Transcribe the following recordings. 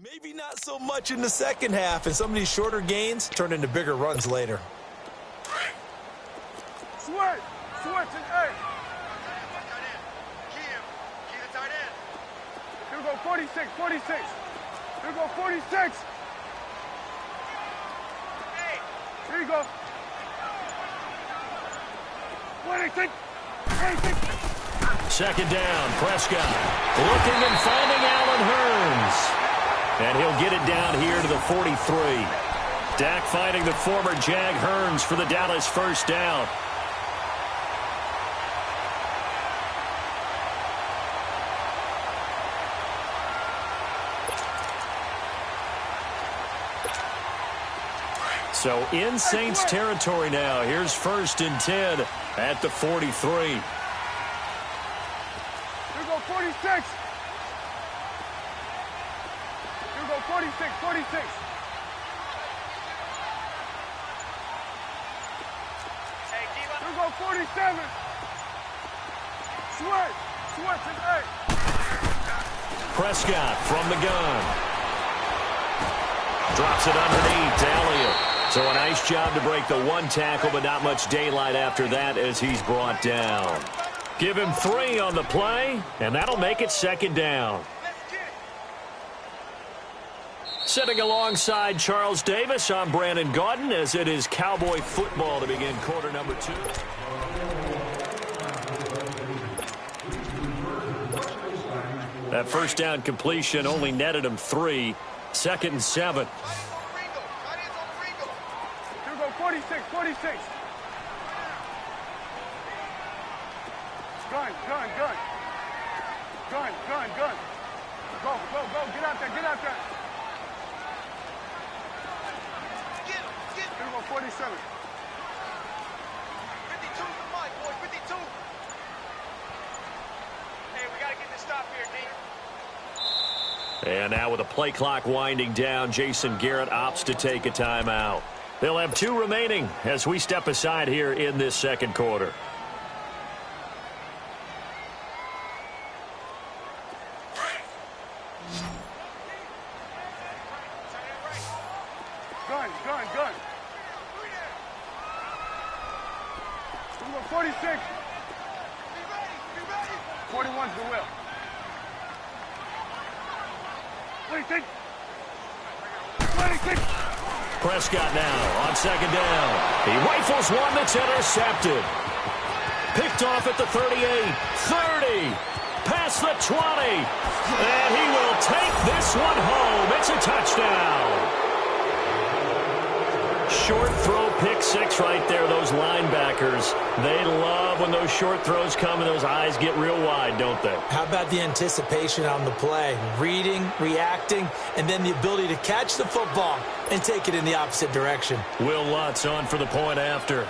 Maybe not so much in the second half, and some of these shorter gains turn into bigger runs later. Switch and hey. Key the tight end. Here we go, 46. Here we go, 46. Hey. Here you go. 26. Second down, Prescott looking and finding Allen Hurns. And he'll get it down here to the 43. Dak finding the former Jag Hurns for the Dallas first down. So in Saints territory now. Here's 1st and 10 at the 43. Here we go, 46. Here we go, 46. Hey, here we go, 47. Switch and hey. Prescott from the gun. Drops it underneath to Elliott. So a nice job to break the one tackle, but not much daylight after that as he's brought down. Give him 3 on the play, and that'll make it 2nd down. Sitting alongside Charles Davis, I'm Brandon Gaudin as it is Cowboy football to begin quarter number 2. That first down completion only netted him 3. 2nd and 7. 46. Gun. Go. Get out there. Here we go, 47. 52 for Mike, boy, 52. Hey, we got to get this stop here, D. And now with the play clock winding down, Jason Garrett opts to take a timeout. They'll have 2 remaining as we step aside here in this second quarter. Gun. 46. Be ready. 41's the will. 26. Prescott now on 2nd down. He rifles one that's intercepted. Picked off at the 38, 30, past the 20. And he will take this one home. It's a touchdown. Short throw, pick 6 right there. Those linebackers, they love when those short throws come and those eyes get real wide, don't they? How about the anticipation on the play? Reading, reacting, and then the ability to catch the football and take it in the opposite direction. Will Lutz on for the point after.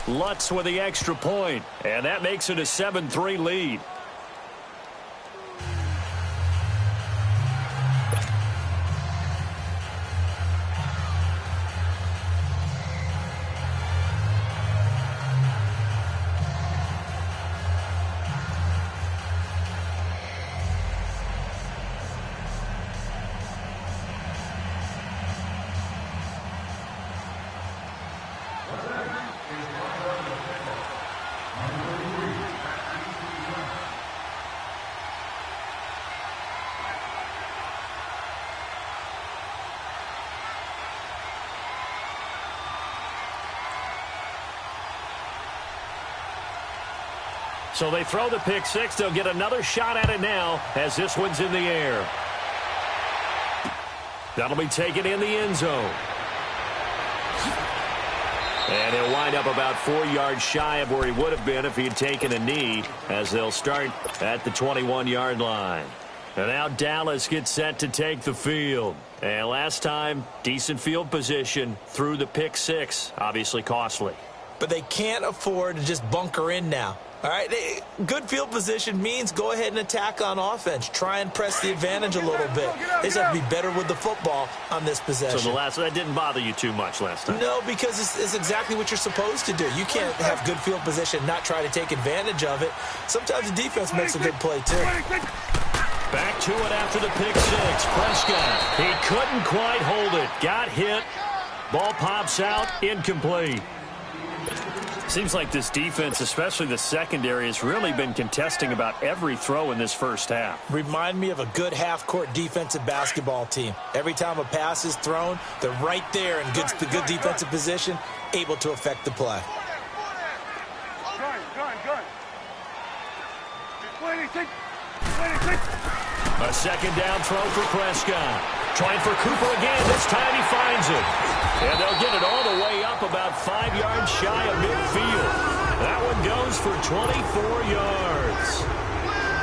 Lutz with the extra point, and that makes it a 7-3 lead. So they throw the pick 6. They'll get another shot at it now as this one's in the air. That'll be taken in the end zone. And he'll wind up about 4 yards shy of where he would have been if he had taken a knee, as they'll start at the 21-yard line. And now Dallas gets set to take the field. And last time, decent field position through the pick six. Obviously costly. But they can't afford to just bunker in now. All right, good field position means go ahead and attack on offense. Try and press the advantage a little bit. They just have to be better with the football on this possession. So that didn't bother you too much last time? No, because it's exactly what you're supposed to do. You can't have good field position and not try to take advantage of it. Sometimes the defense makes a good play, too. Back to it after the pick six. Prescott, he couldn't quite hold it. Got hit. Ball pops out, incomplete. Seems like this defense, especially the secondary, has really been contesting about every throw in this first half. Remind me of a good half-court defensive basketball team. Every time a pass is thrown, they're right there in good defensive position, able to affect the play. A second down throw for Prescott. Trying for Cooper again. This time he finds it. And they'll get it all the way up about 5 yards shy of midfield. That one goes for 24 yards.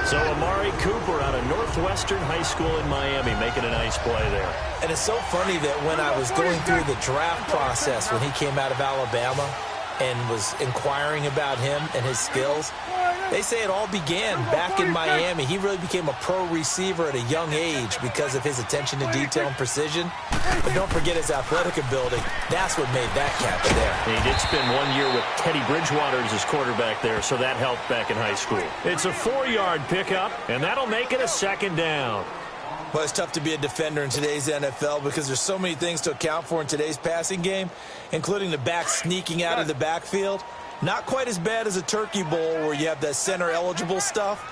So Amari Cooper out of Northwestern High School in Miami making a nice play there. And it's so funny that when I was going through the draft process when he came out of Alabama and was inquiring about him and his skills, they say it all began back in Miami. He really became a pro receiver at a young age because of his attention to detail and precision. But don't forget his athletic ability. That's what made that catch there. He did spend 1 year with Teddy Bridgewater as his quarterback there, so that helped back in high school. It's a 4-yard pickup, and that'll make it a second down. Well, it's tough to be a defender in today's NFL because there's so many things to account for in today's passing game, including the back sneaking out of the backfield. Not quite as bad as a turkey bowl where you have that center-eligible stuff,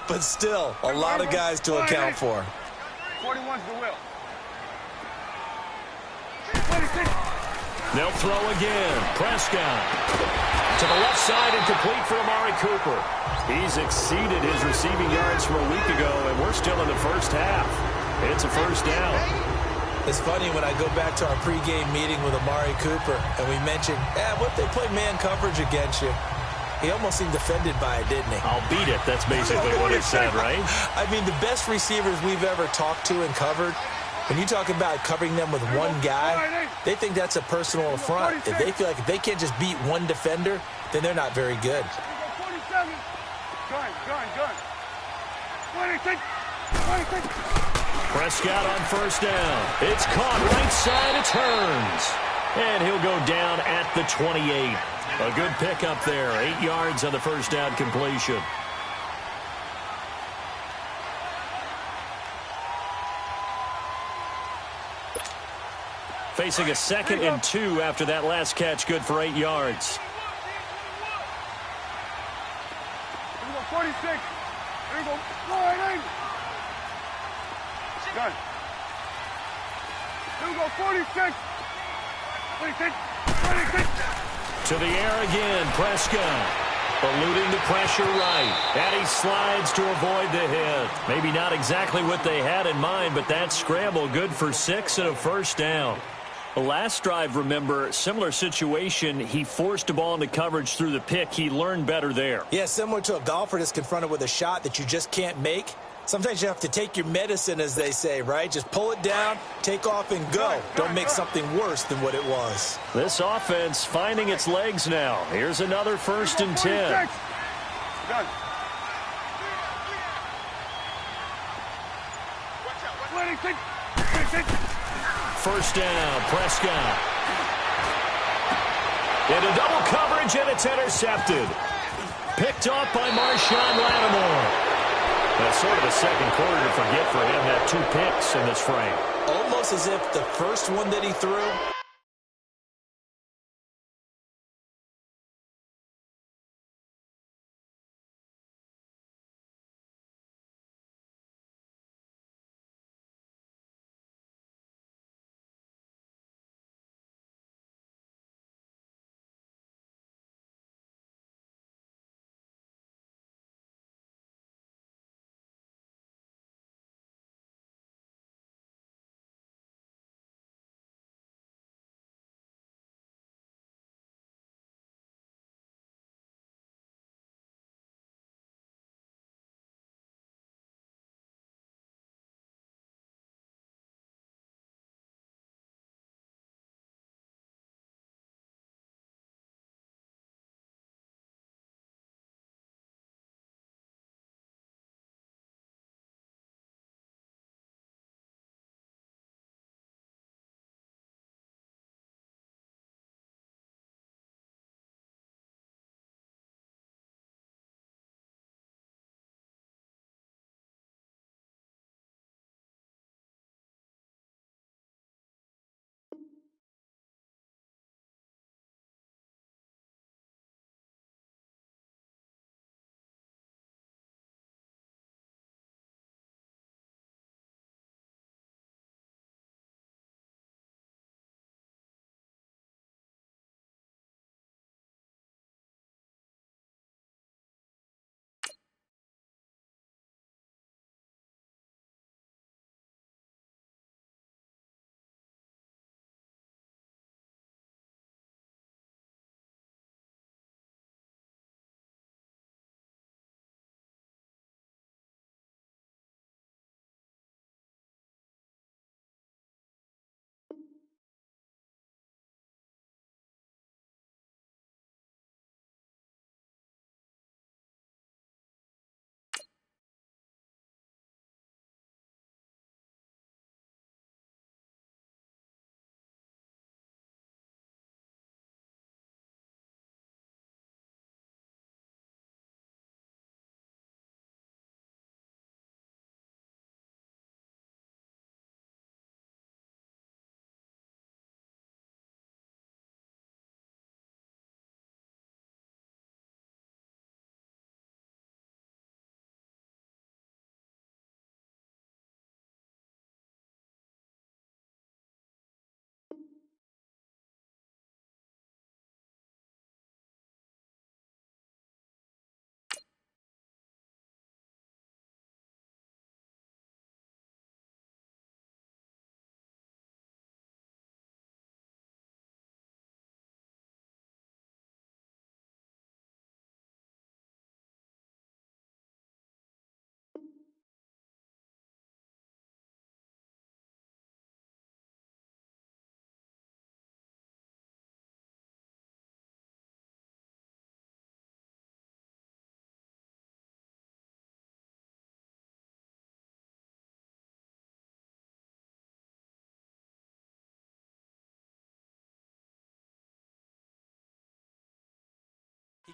but still a lot of guys to account for. 41's the will. They'll throw again. Prescott to the left side and complete for Amari Cooper. He's exceeded his receiving yards from a week ago, and we're still in the first half. It's a first down. It's funny when I go back to our pregame meeting with Amari Cooper and we mentioned, what if they play man coverage against you? He almost seemed offended by it, didn't he? I'll beat it. That's basically what it said, right? I mean, the best receivers we've ever talked to and covered, when you talk about covering them with one guy, they think that's a personal affront. If they feel like if they can't just beat one defender, then they're not very good. 47. Gun. 26. Prescott on first down. It's caught right side. It turns. And he'll go down at the 28. A good pickup there. 8 yards on the first down completion. Facing a 2nd and 2 after that last catch. Good for 8 yards. Here we go, 46. Here we go, 48. Gun. Here we go, 46. 26. To the air again, Prescott. Eluding the pressure right. And he slides to avoid the hit. Maybe not exactly what they had in mind, but that scramble good for 6 and a first down. The last drive, remember, similar situation. He forced a ball into coverage through the pick. He learned better there. Yeah, similar to a golfer that's confronted with a shot that you just can't make. Sometimes you have to take your medicine, as they say, right? Just pull it down, take off, and go. Don't make something worse than what it was. This offense finding its legs now. Here's another 1st and 10. Done. 26. First down, Prescott. Into double coverage, and it's intercepted. Picked off by Marshawn Lattimore. That's sort of a second quarter to forget for him. Had 2 picks in this frame. Almost as if the first one that he threw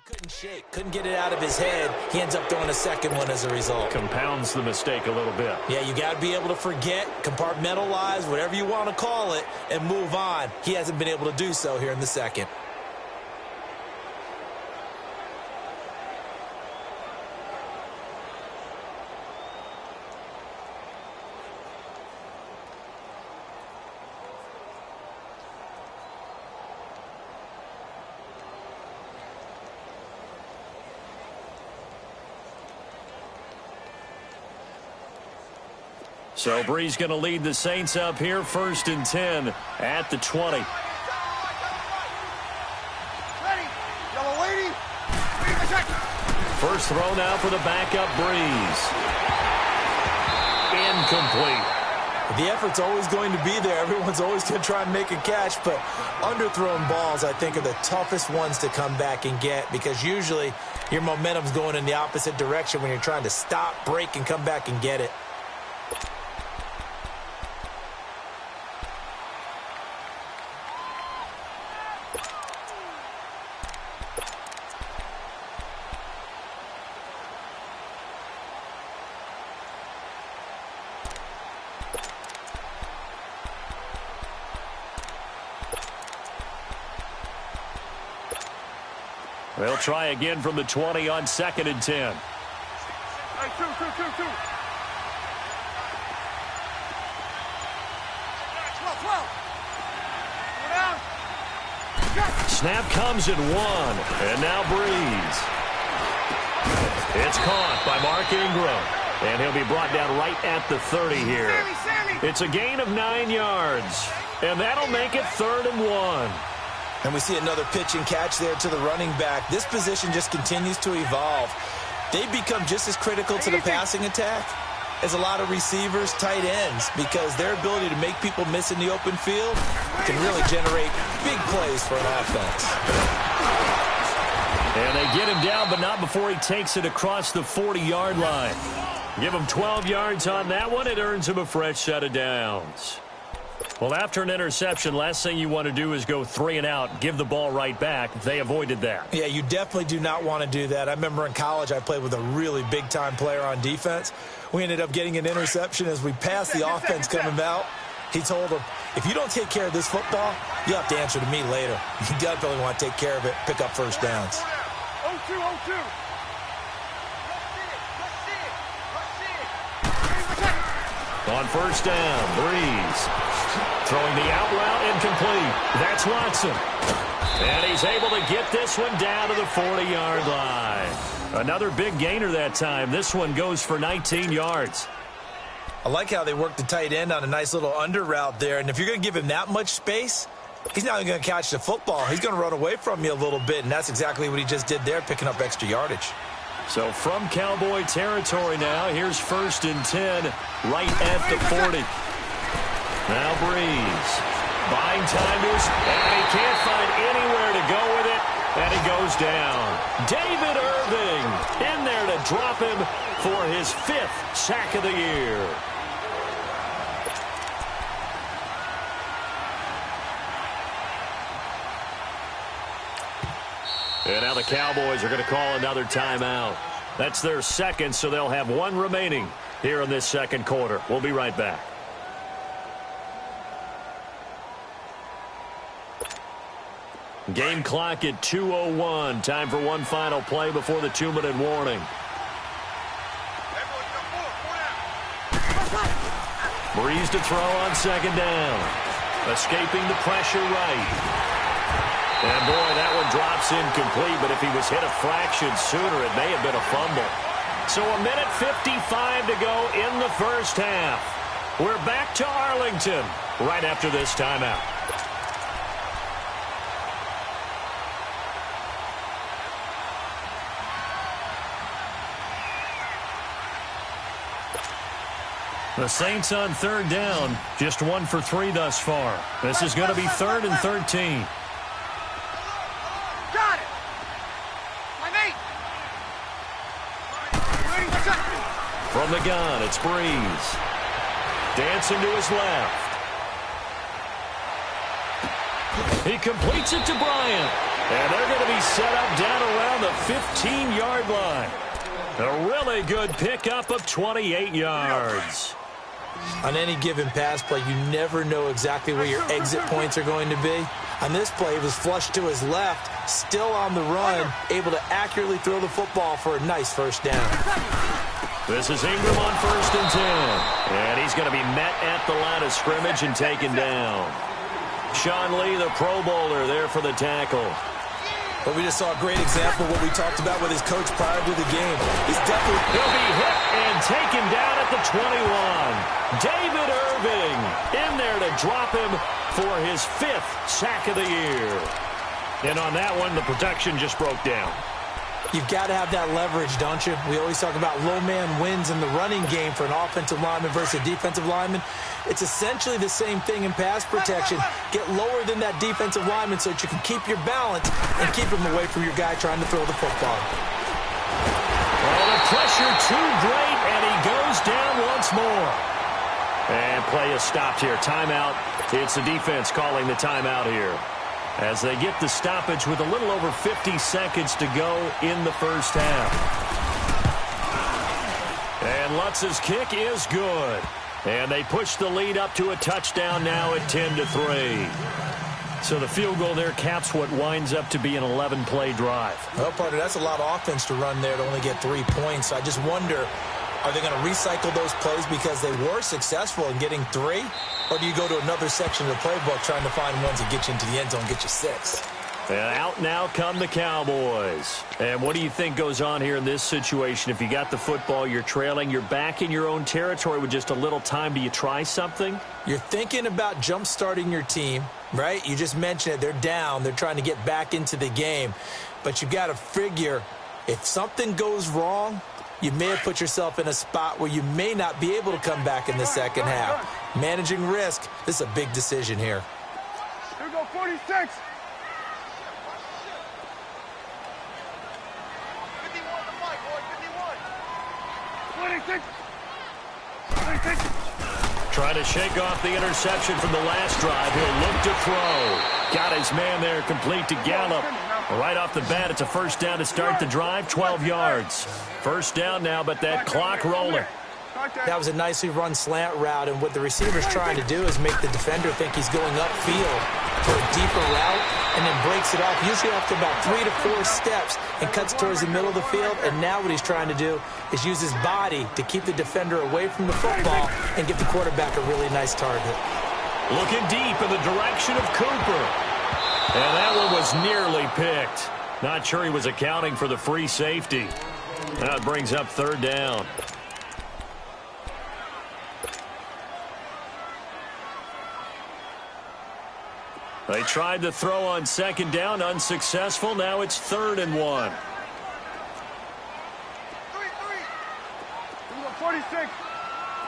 couldn't shake, couldn't get it out of his head. He ends up throwing a second one as a result. Compounds the mistake a little bit. Yeah, you got to be able to forget, compartmentalize, whatever you want to call it, and move on. He hasn't been able to do so here in the second. So Bree's going to lead the Saints up here, 1st and 10 at the 20. Ready. Yellow lady. First throw now for the backup Breeze. Incomplete. The effort's always going to be there. Everyone's always going to try and make a catch, but underthrown balls, I think, are the toughest ones to come back and get because usually your momentum's going in the opposite direction when you're trying to stop, break, and come back and get it. They'll try again from the 20 on 2nd and 10. Hey, two. Snap comes in 1. And now Breeze. It's caught by Mark Ingram. And he'll be brought down right at the 30 here. It's a gain of 9 yards. And that'll make it 3rd and 1. And we see another pitch and catch there to the running back. This position just continues to evolve. They become just as critical to the passing attack as a lot of receivers, tight ends, because their ability to make people miss in the open field can really generate big plays for an offense. And they get him down, but not before he takes it across the 40-yard line. Give him 12 yards on that one. It earns him a fresh set of downs. Well, after an interception, last thing you want to do is go 3 and out, give the ball right back. They avoided that. Yeah, you definitely do not want to do that. I remember in college I played with a really big-time player on defense. We ended up getting an interception as we passed the offense coming out. He told him, if you don't take care of this football, you'll have to answer to me later. You definitely want to take care of it, pick up first downs. 0-2. On first down, Breeze. Throwing the out route, incomplete. That's Watson. And he's able to get this one down to the 40-yard line. Another big gainer that time. This one goes for 19 yards. I like how they work the tight end on a nice little under route there. And if you're going to give him that much space, he's not going to catch the football. He's going to run away from you a little bit, and that's exactly what he just did there, picking up extra yardage. So from Cowboy territory now, here's 1st and 10 right at the 40. Now Breeze. Buying time to his, and he can't find anywhere to go with it, and he goes down. David Irving in there to drop him for his 5th sack of the year. And now the Cowboys are going to call another timeout. That's their second, so they'll have 1 remaining here in this second quarter. We'll be right back. Game clock at 2:01. Time for one final play before the 2-minute warning. Breeze to throw on second down. Escaping the pressure right. And boy, that one drops incomplete, but if he was hit a fraction sooner, it may have been a fumble. So 1:55 to go in the first half. We're back to Arlington right after this timeout. The Saints on 3rd down, just 1 for 3 thus far. This is going to be 3rd and 13. Got it. My mate. From the gun, it's Breeze. Dancing to his left. He completes it to Bryant. And they're going to be set up down around the 15-yard line. A really good pickup of 28 yards. On any given pass play, you never know exactly where your exit points are going to be. On this play, he was flushed to his left, still on the run, able to accurately throw the football for a nice first down. This is Ingram on 1st and 10. And he's going to be met at the line of scrimmage and taken down. Sean Lee, the Pro Bowler, there for the tackle. But we just saw a great example of what we talked about with his coach prior to the game. He'll be hit and taken down at the 21. David Irving in there to drop him for his 5th sack of the year. And on that one, the protection just broke down. You've got to have that leverage, don't you? We always talk about low man wins in the running game for an offensive lineman versus a defensive lineman. It's essentially the same thing in pass protection. Get lower than that defensive lineman so that you can keep your balance and keep him away from your guy trying to throw the football. Well, the pressure too great, and he goes down once more. And play is stopped here. Timeout. It's the defense calling the timeout here, as they get the stoppage with a little over 50 seconds to go in the first half. And Lutz's kick is good. And they push the lead up to a touchdown now at 10-3. So the field goal there caps what winds up to be an 11-play drive. Well, partner, that's a lot of offense to run there to only get 3 points. I just wonder, are they going to recycle those plays because they were successful in getting 3? Or do you go to another section of the playbook trying to find ones that get you into the end zone and get you 6? And out now come the Cowboys. And what do you think goes on here in this situation? If you got the football, you're trailing, you're back in your own territory with just a little time. Do you try something? You're thinking about jump-starting your team, right? You just mentioned it. They're down. They're trying to get back into the game. But you got to figure, if something goes wrong, you may have put yourself in a spot where you may not be able to come back in the second half. Managing risk, this is a big decision here. Here we go, 46. 26. Trying to shake off the interception from the last drive. He'll look to throw. Got his man there, complete to Gallup. Right off the bat, it's a first down to start the drive, 12 yards. First down now, but that clock rolling. That was a nicely run slant route, and what the receiver's trying to do is make the defender think he's going upfield for a deeper route, and then breaks it off, usually after about 3 to 4 steps, and cuts towards the middle of the field. And now what he's trying to do is use his body to keep the defender away from the football and give the quarterback a really nice target. Looking deep in the direction of Cooper. And that one was nearly picked. Not sure he was accounting for the free safety. That brings up third down. They tried to throw on second down, unsuccessful. Now it's 3rd and 1. 46. Here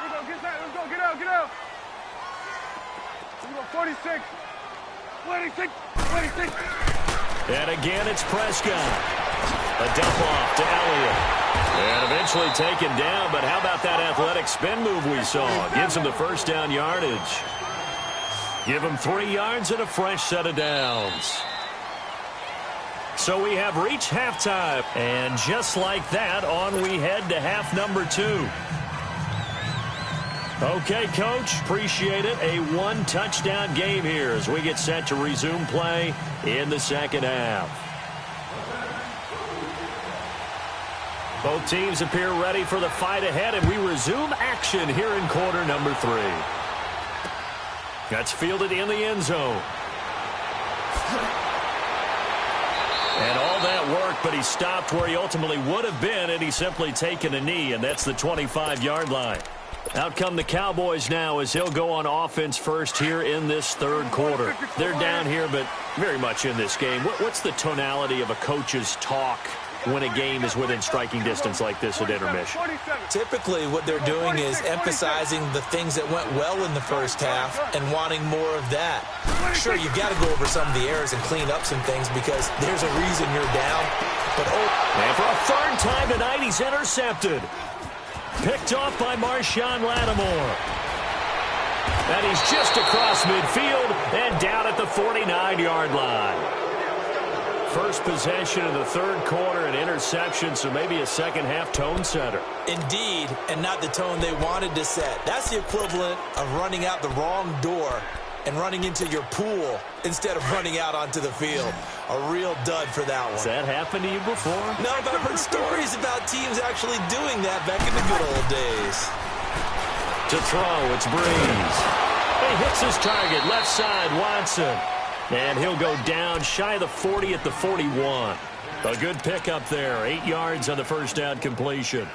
we go, get that. Let's go, get out, get out. Here we go, 46. 26. And again, it's Prescott. A dump off to Elliott. And eventually taken down, but how about that athletic spin move we saw? Gives him the first down yardage. Give him 3 yards and a fresh set of downs. So we have reached halftime. And just like that, on we head to half number 2. Okay, Coach, appreciate it. A 1-touchdown game here as we get set to resume play in the second half. Both teams appear ready for the fight ahead, and we resume action here in quarter number 3. That's fielded in the end zone. And all that work, but he stopped where he ultimately would have been, and he's simply taken a knee, and that's the 25-yard line. Out come the Cowboys now as he'll go on offense first here in this third quarter. They're down here, but very much in this game. What's the tonality of a coach's talk when a game is within striking distance like this at intermission? Typically, what they're doing is emphasizing the things that went well in the first half and wanting more of that. Sure, you've got to go over some of the errors and clean up some things because there's a reason you're down. But and for a third time tonight, he's intercepted. Picked off by Marshawn Lattimore. And he's just across midfield and down at the 49-yard line. First possession of the third quarter, an interception, so maybe a second-half tone setter. Indeed, and not the tone they wanted to set. That's the equivalent of running out the wrong door and running into your pool instead of running out onto the field. A real dud for that one. Has that happened to you before? No, but I've heard stories about teams actually doing that back in the good old days. To throw, it's Breeze. He hits his target, left side, Watson. And he'll go down shy of the 40 at the 41. A good pickup there, 8 yards on the first down completion.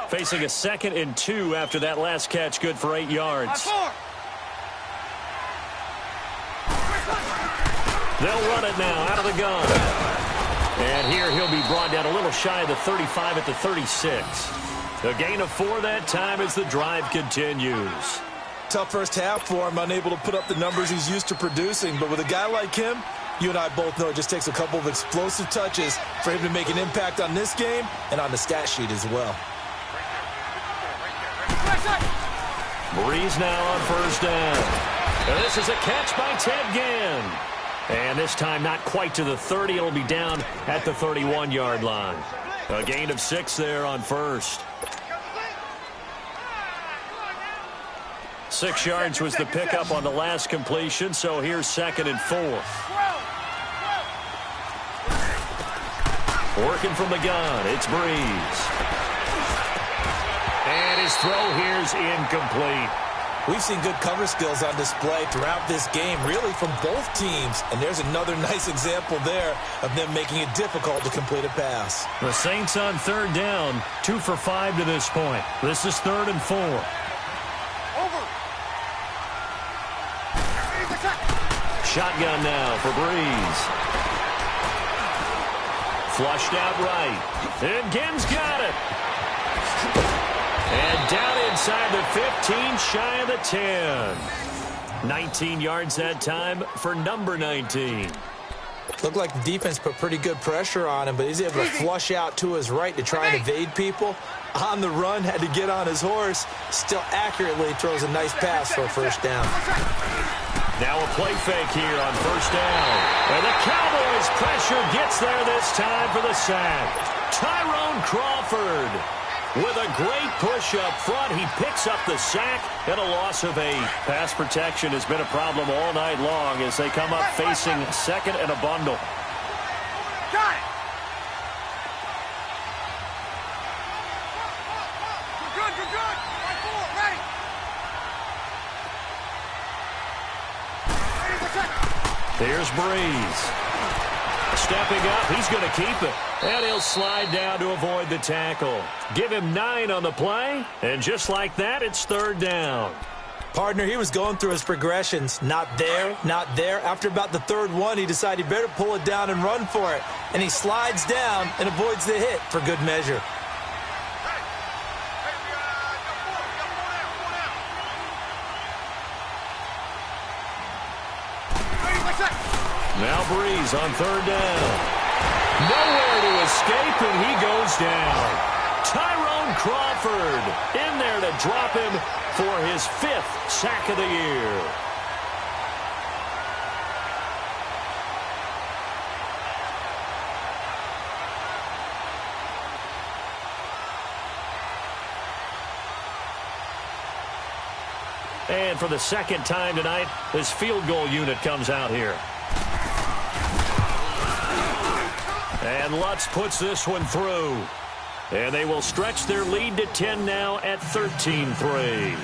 Facing a 2nd and 2 after that last catch, good for 8 yards. They'll run it now out of the gun. And here he'll be brought down a little shy of the 35 at the 36. A gain of 4 that time as the drive continues. Tough first half for him, unable to put up the numbers he's used to producing. But with a guy like him, you and I both know it just takes a couple of explosive touches for him to make an impact on this game and on the stat sheet as well. Breeze now on first down. And this is a catch by Ted Ginn. And this time not quite to the 30. It'll be down at the 31-yard line. A gain of 6 there on first. 6 yards was the pickup on the last completion, so here's 2nd and 4. Working from the gun, it's Breeze. And his throw here's incomplete. We've seen good cover skills on display throughout this game, really from both teams. And there's another nice example there of them making it difficult to complete a pass. The Saints on third down, 2 for 5 to this point. This is 3rd and 4. Shotgun now for Breeze. Flushed out right. And Ginn's got it. And down inside the 15, shy of the 10. 19 yards that time for number 19. Looked like the defense put pretty good pressure on him, but he's able to flush out to his right to try and evade people. On the run, had to get on his horse. Still accurately throws a nice pass for a first down. Now a play fake here on first down. And the Cowboys' pressure gets there this time for the sack. Tyrone Crawford. With a great push up front, he picks up the sack and a loss of 8. Pass protection has been a problem all night long as they come up facing 2nd and a bundle. Got it. Good. Ready. Here's Breeze. Stepping up, he's going to keep it. And he'll slide down to avoid the tackle. Give him 9 on the play, and just like that, it's 3rd down. Partner, he was going through his progressions. Not there, not there. After about the 3rd one, he decided he better pull it down and run for it. And he slides down and avoids the hit for good measure. Now Breeze on 3rd down. Nowhere to escape, and he goes down. Tyrone Crawford in there to drop him for his 5th sack of the year. And for the 2nd time tonight, this field goal unit comes out here. And Lutz puts this one through. And they will stretch their lead to 10 now at 13-3.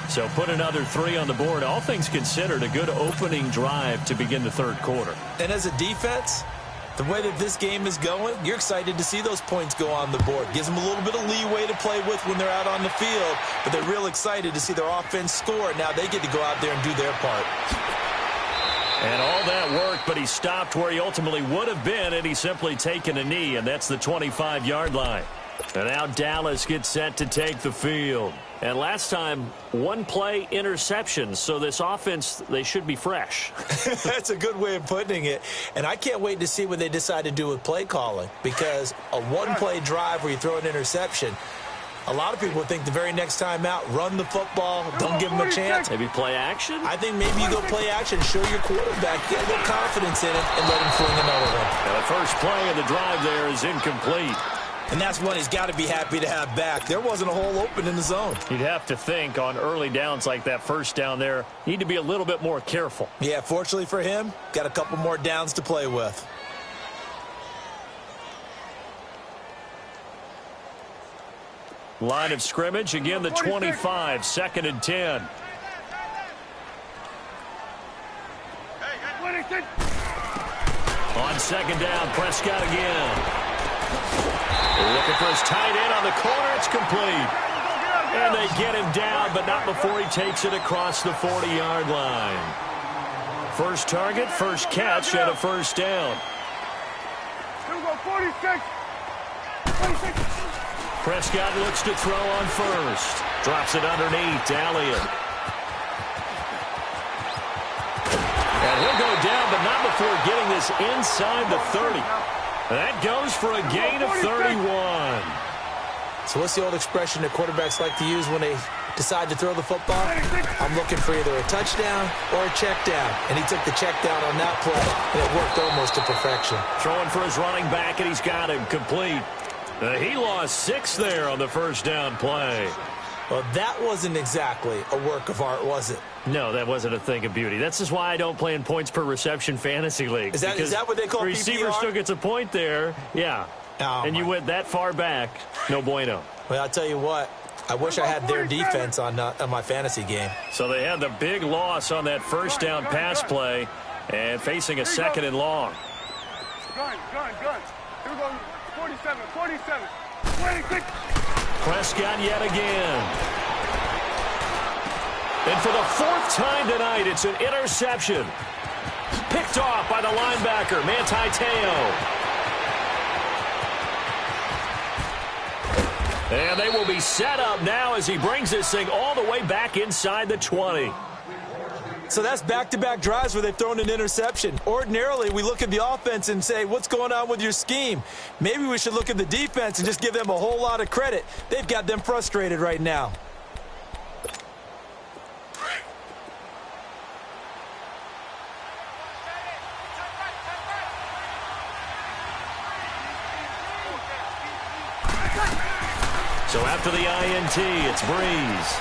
So put another 3 on the board. All things considered, a good opening drive to begin the 3rd quarter. And as a defense, the way that this game is going, you're excited to see those points go on the board. Gives them a little bit of leeway to play with when they're out on the field. But they're real excited to see their offense score. Now they get to go out there and do their part. And all that worked, but he stopped where he ultimately would have been, and he's simply taken a knee, and that's the 25-yard line. And now Dallas gets set to take the field. And last time, one play interception. So this offense, they should be fresh. That's a good way of putting it. And I can't wait to see what they decide to do with play calling. Because a one-play drive where you throw an interception, a lot of people think the very next time out, run the football, don't give them a chance. Maybe play action? I think maybe you go play action, show your quarterback, get a little confidence in it, and let him fling another one. And the first play of the drive there is incomplete. And that's one he's got to be happy to have back. There wasn't a hole open in the zone. You'd have to think on early downs like that first down there, you need to be a little bit more careful. Yeah, fortunately for him, got a couple more downs to play with. Line of scrimmage, again the 25, 2nd and 10. On 2nd down, Prescott again. Looking for his tight end on the corner. It's complete. And they get him down, but not before he takes it across the 40-yard line. First target, first catch, and a first down. 46. Prescott looks to throw on first. Drops it underneath to Elliott. And he'll go down, but not before getting this inside the 30. That goes for a gain of 31. So what's the old expression that quarterbacks like to use when they decide to throw the football? I'm looking for either a touchdown or a check down. And he took the check down on that play, and it worked almost to perfection. Throwing for his running back, and he's got him complete. He lost 6 there on the first down play. Well, that wasn't exactly a work of art, was it? No, that wasn't a thing of beauty. That's just why I don't play in points per reception fantasy leagues. Is that what they call PPR? The receiver still gets a point there. Yeah. Oh, and you went that far back. No bueno. Well, I'll tell you what. I wish I had their defense on my fantasy game. So they had the big loss on that first down pass play and facing a 2nd and long. Gun. Here we go. 47. 26. Prescott yet again. And for the 4th time tonight, it's an interception. Picked off by the linebacker, Manti Te'o. And they will be set up now as he brings this thing all the way back inside the 20. So that's back-to-back drives where they've thrown an interception. Ordinarily, we look at the offense and say, what's going on with your scheme? Maybe we should look at the defense and just give them a whole lot of credit. They've got them frustrated right now. So after the INT, it's Breeze.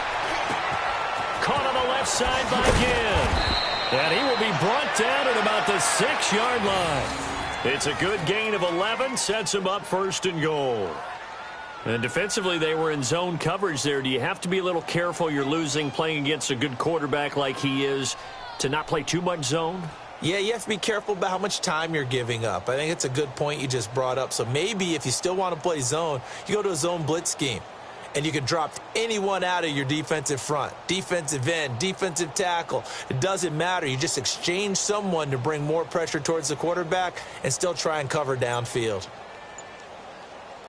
Caught on the left side by Ginn. And he will be brought down at about the 6-yard line. It's a good gain of 11, sets him up 1st and goal. And defensively, they were in zone coverage there. Do you have to be a little careful you're losing playing against a good quarterback like he is to not play too much zone? Yeah, you have to be careful about how much time you're giving up. I think it's a good point you just brought up. So maybe if you still want to play zone, you go to a zone blitz scheme. And you can drop anyone out of your defensive front, defensive end, defensive tackle. It doesn't matter. You just exchange someone to bring more pressure towards the quarterback and still try and cover downfield.